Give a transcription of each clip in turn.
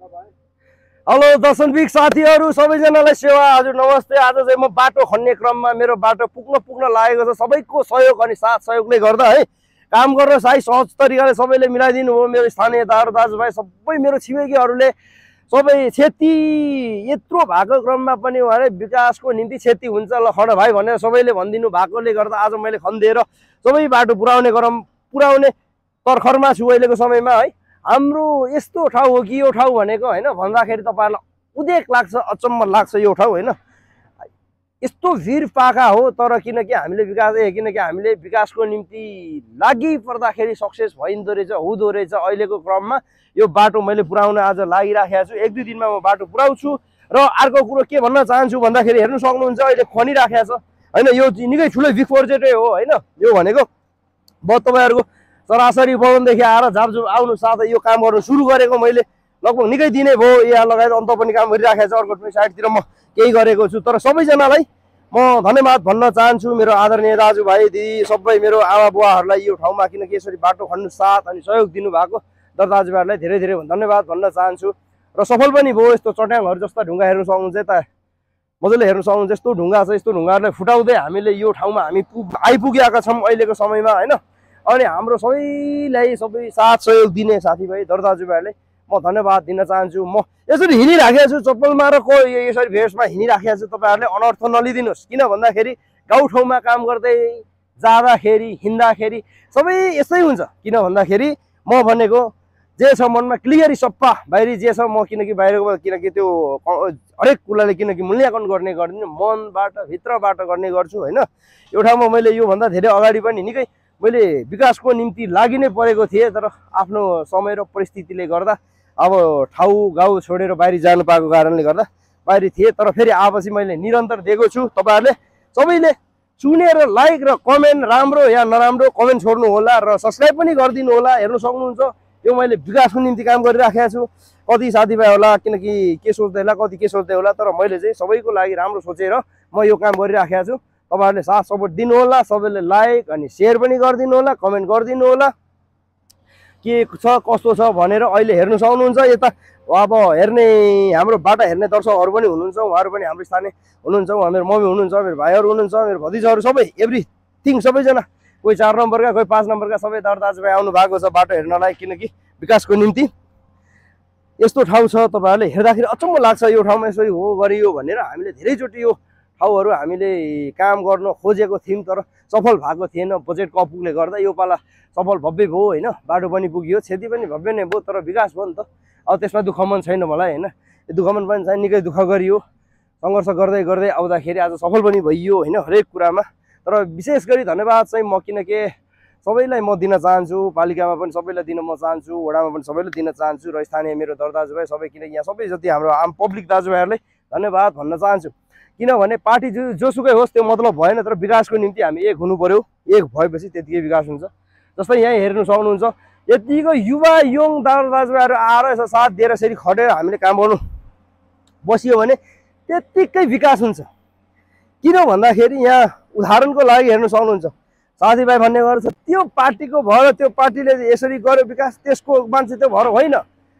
Hello दर्शनविक साथीहरू सबैजनालाई सेवा हजुर नमस्ते। आज चाहिँ म बाटो खन्ने क्रममा मेरो बाटो पुग्न लागेको छ। सबैको सहयोग अनि साथ सहयोगले गर्दा है काम गर्न सही सहज तरिकाले सबैले मिलाइदिनु हो। मेरो स्थानीय दाजुभाइ सबै मेरो छिमेकीहरूले सबै क्षति यत्रो भएको क्रममा पनि उहाँले विकासको निम्ति क्षति हुन्छ ल खड भाइ भनेर सबैले भनिदिनु भएकोले गर्दा आज मैले खनिदिएर सबै बाटो पुर्याउने तर्खरमा छु अहिलेको समयमा है। हाम्रो यस्तो ठाउँ हो कि यो ठाउँ भनेको हैन भन्दाखेरि तपाईहरुलाई उदेक लाग्छ, अचम्म लाग्छ। यो ठाउँ हैन यस्तो भिर पाका हो, तर किनकि हामीले विकासको निम्ति लागि पर्दाखेरि सक्सेस भइन्दो रहेछ, हुँदो रहेछ। अहिलेको क्रममा यो बाटो मैले पुर्याउन आज लागिराखेको छु। एक दुई दिनमा म बाटो पुर्याउँछु। र अर्को कुरो के भन्न चाहन्छु भन्दाखेरि हेर्नु सक्नुहुन्छ अहिले खनिराखेको छ हैन। यो निकै ठुलो बिग प्रोजेक्टै हो हैन। यो भनेको तपाईहरुको सरासरी बगनदेखि आएर झापझुप आउनु साथै यो काम गर्न सुरु गरेको मैले लगभग निकै दिनै भयो। यहाँ लगायत अन्त पनि काम गरिराखेको छ। अर्को साइडतिर म केही गरेको छु। तर सबैजनालाई म धन्यवाद भन्न चाहन्छु। मेरो आदरणीय दाजुभाइ दिदी सबै मेरो आमा बुवाहरूलाई यो ठाउँमा किनकि यसरी बाटो खन्नु साथ अनि सहयोग दिनुभएको दाजुभाइहरूलाई धेरै धेरै धन्यवाद भन्न चाहन्छु। र सफल पनि भयो। यस्तो चट्याङहरू जस्ता ढुङ्गा हेर्नु सक्नुहुन्छ, यता मजाले हेर्नु सक्नुहुन्छ। यस्तो ढुङ्गा छ, यस्तो ढुङ्गाहरूलाई फुटाउँदै हामीले यो ठाउँमा हामी आइपुगेका छौँ अहिलेको समयमा हैन। अनि हाम्रो सबैलाई सबै साथ सहयोग दिने साथीभाइ दाजुभाइहरूले म धन्यवाद दिन चाहन्छु। म यसरी हिँडिराखेको छु चप्पलमा र यसरी भेषमा हिँडिराखेको छु। तपाईहरुले अनर्थ नलिदिनुहोस्। किन भन्दाखेरि गाउँठाउँमा काम गर्दै जाँदाखेरि हिँड्दाखेरि सबै यस्तै हुन्छ। किन भन्दाखेरि म भनेको जे छ मनमा क्लियरी सप्पा बाहिरी जे छ म किनकि त्यो हरेक कुराले किनकि मूल्याङ्कन गर्ने गर्दिनँ, मनबाट भित्रबाट गर्ने गर्छु हैन। यो ठाउँमा मैले योभन्दा धेरै अगाडि पनि निकै मैले विकासको निम्ति लागि नै परेको थिएँ, तर आफ्नो समय र परिस्थितिले गर्दा अब गाउँ छोडेर बाहिर जानु पाएको कारणले गर्दा बाहिर थिएँ। तर फेरि आएपछि मैले निरन्तर दिएको छु। तपाईहरुले सबैले सुनेर लाइक र कमेन्ट राम्रो या नराम्रो कमेन्ट छोड्नु होला र सब्स्क्राइब पनि गरिदिनु होला। हेर्नु सक्नुहुन्छ यो मैले विकासको निम्ति काम गरिराखेको छु। कति साथीभाइ होला किनकि के सोच्दै होला, कति के सोच्दै होला, तर मैले चाहिँ सबैको लागि राम्रो सोचेर म यो काम गरिराखेको छु। तपाईहरुले साथ सपोर्ट दिनु होला। सबैले लाइक अनि शेयर पनि गरिदिनु होला, कमेन्ट गरिदिनु होला के छ कस्तो छ भनेर। अहिले हेर्नु सक्नुहुन्छ यता अब हेर्ने हाम्रो बाटा हेर्ने दर्शकहरू पनि हुनुहुन्छ। उहाँहरू पनि हाम्रो स्थानीय हुनुहुन्छ। मेरो मम्मी हुनुहुन्छ, मेरो भाइहरू हुनुहुन्छ, मेरो भतिजाहरू सबै एभ्रिथिङ सबैजना कोही 4 नम्बरका कोही 5 नम्बरका सबै दाजुभाइ आउनु भएको छ बाटो हेर्नलाई किनकि विकासको निम्ति। यस्तो ठाउँ छ तपाईहरुले हेर्दाखेरि अचम्म लाग्छ। यो ठाउँमा यसरी हो गरियो भनेर हामीले धेरैचोटि यो ठाउँहरू हामीले काम गर्न खोजेको थियौँ, तर सफल भएको थिएन बजेट कपुले गर्दा। यो पाला सफल भव्य भयो हैन। बाटो पनि पुग्यो, क्षति पनि भव्य नै भयो, तर विकास भयो नि त। अब त्यसमा दुःख मन छैन मलाई हैन। दुःख मन पनि छैन, निकै दुःख गरियो, सङ्घर्ष गर्दै गर्दै आउँदाखेरि आज सफल पनि भइयो हैन हरेक कुरामा। तर विशेष गरी धन्यवाद चाहिँ म किनकि सबैलाई म दिन चाहन्छु। पालिकामा पनि सबैलाई दिन म चाहन्छु, वडामा पनि सबैलाई दिन चाहन्छु, र स्थानीय मेरो दाजुभाइ सबै किनकि यहाँ सबै जति हाम्रो आम पब्लिक दाजुभाइहरूलाई धन्यवाद भन्न चाहन्छु। किनभने पार्टी जोसुकै होस् त्यो मतलब भएन, तर विकासको निम्ति हामी एक हुनु पर्यो। एक भएपछि त्यतिकै विकास हुन्छ। जस्तै यहाँ हेर्नु सक्नुहुन्छ यतिको युवा यङ दाजुभाइहरू आएर यसो साथ दिएर यसरी खटेर हामीले काम गर्नु बसियो भने त्यतिकै विकास हुन्छ। किन भन्दाखेरि यहाँ उदाहरणको लागि हेर्नु सक्नुहुन्छ साथीभाइ भन्ने गर्छ त्यो पार्टीको भएर त्यो पार्टीले यसरी गर्यो विकास, त्यसको मान्छे त्यो भएर होइन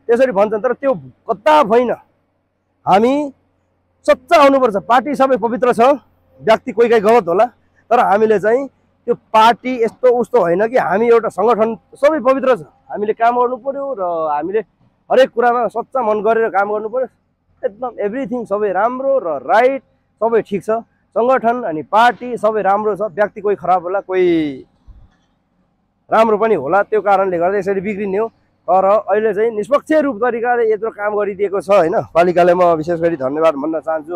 त्यसरी भन्छन्, तर त्यो कता होइन। हामी सच्चा हुनुपर्छ। पार्टी सबै पवित्र छ, व्यक्ति कोही गलत होला, तर हामीले चाहिँ त्यो पार्टी यस्तो उस्तो होइन कि हामी एउटा सङ्गठन सबै पवित्र छ। हामीले काम गर्नु पर्यो र हामीले हरेक कुरामा सच्चा मन गरेर काम गर्नु पर्यो। एकदम एभ्रिथिङ सबै राम्रो र राइट सबै ठिक छ। सङ्गठन अनि पार्टी सबै राम्रो छ। व्यक्ति कोही खराब होला, कोही राम्रो पनि होला, त्यो कारणले गर्दा यसरी बिग्रिने हो। तर अहिले चाहिँ निष्पक्ष रूप तरिकाले यत्रो काम गरिदिएको छ हैन। पालिकालाई म विशेष गरी धन्यवाद भन्न चाहन्छु।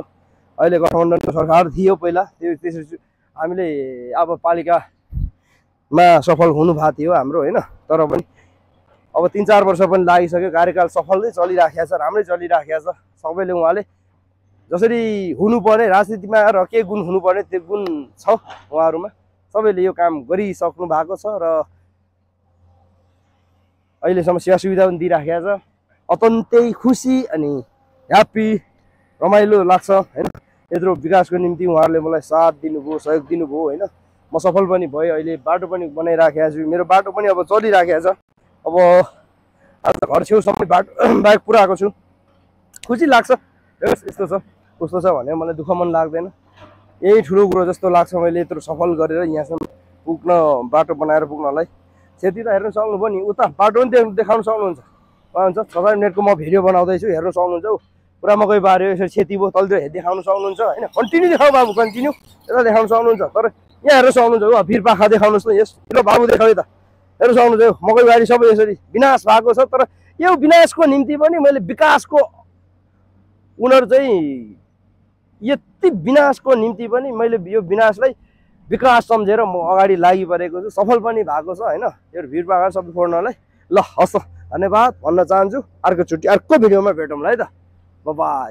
अहिले गठबन्धनको सरकार थियो पहिला, त्यसपछि हामीले अब पालिकामा सफल हुनु भएको थियो हाम्रो हैन। तर पनि अब 3-4 वर्ष पनि लागिसक्यो, कार्यकाल सफलै चलिराखेको छ, राम्रै चलिराखेको छ। सबैले उहाँले जसरी हुनुपर्ने राजनीतिमा र के गुण हुनुपर्ने त्यो गुण छ उहाँहरूमा। सबैले यो काम गरिसक्नु भएको छ र अहिलेसम्म सेवा सुविधा पनि दिइराखेको छ। अत्यन्तै खुसी अनि ह्याप्पी रमाइलो लाग्छ हैन। यत्रो विकासको निम्ति उहाँहरूले मलाई साथ दिनुभयो, सहयोग दिनुभयो हैन। म सफल पनि भएँ। अहिले बाटो पनि बनाइराखेको छु। मेरो बाटो पनि अब चलिराखेको छ। अब आज घर छेउसम्म बाइक पुऱ्याएको छु। खुसी लाग्छ। हेर्नुहोस् यस्तो छ कस्तो छ भने मलाई दुःख मन लाग्दैन। यही ठुलो कुरो जस्तो लाग्छ मैले यत्रो सफल गरेर यहाँसम्म पुग्न बाटो बनाएर पुग्नलाई। क्षति त हेर्नु सक्नुभयो नि, उता बाटो पनि देखाउनु सक्नुहुन्छ। भन्छ 6 मिनटको म भिडियो बनाउँदैछु हेर्नु सक्नुहुन्छ। पुरा मकै बाऱ्यो यसरी क्षति भयो तलतिर देखाउनु सक्नुहुन्छ होइन। कन्टिन्यू देखाउ बाबु कन्टिन्यू, यता देखाउनु सक्नुहुन्छ। तर यहाँ हेर्नु सक्नुहुन्छ हो भिरपाखा देखाउनुहोस् न। यस ल बाबु देखाउ त, हेर्नु सक्नुहुन्छ हो मकै बारी सबै यसरी विनाश भएको छ। तर यो विनाशको निम्ति पनि मैले विकासको उनीहरू चाहिँ यति विनाशको निम्ति पनि मैले यो विनाशलाई विकास सम्झेर म अगाडि लागि परेको छु। सफल पनि भएको छ होइन यो भिडभाड सबै फोड्नलाई। ल हस् धन्यवाद भन्न चाहन्छु। अर्कोचोटि अर्को भिडियोमा भेटौँला है त। बाई।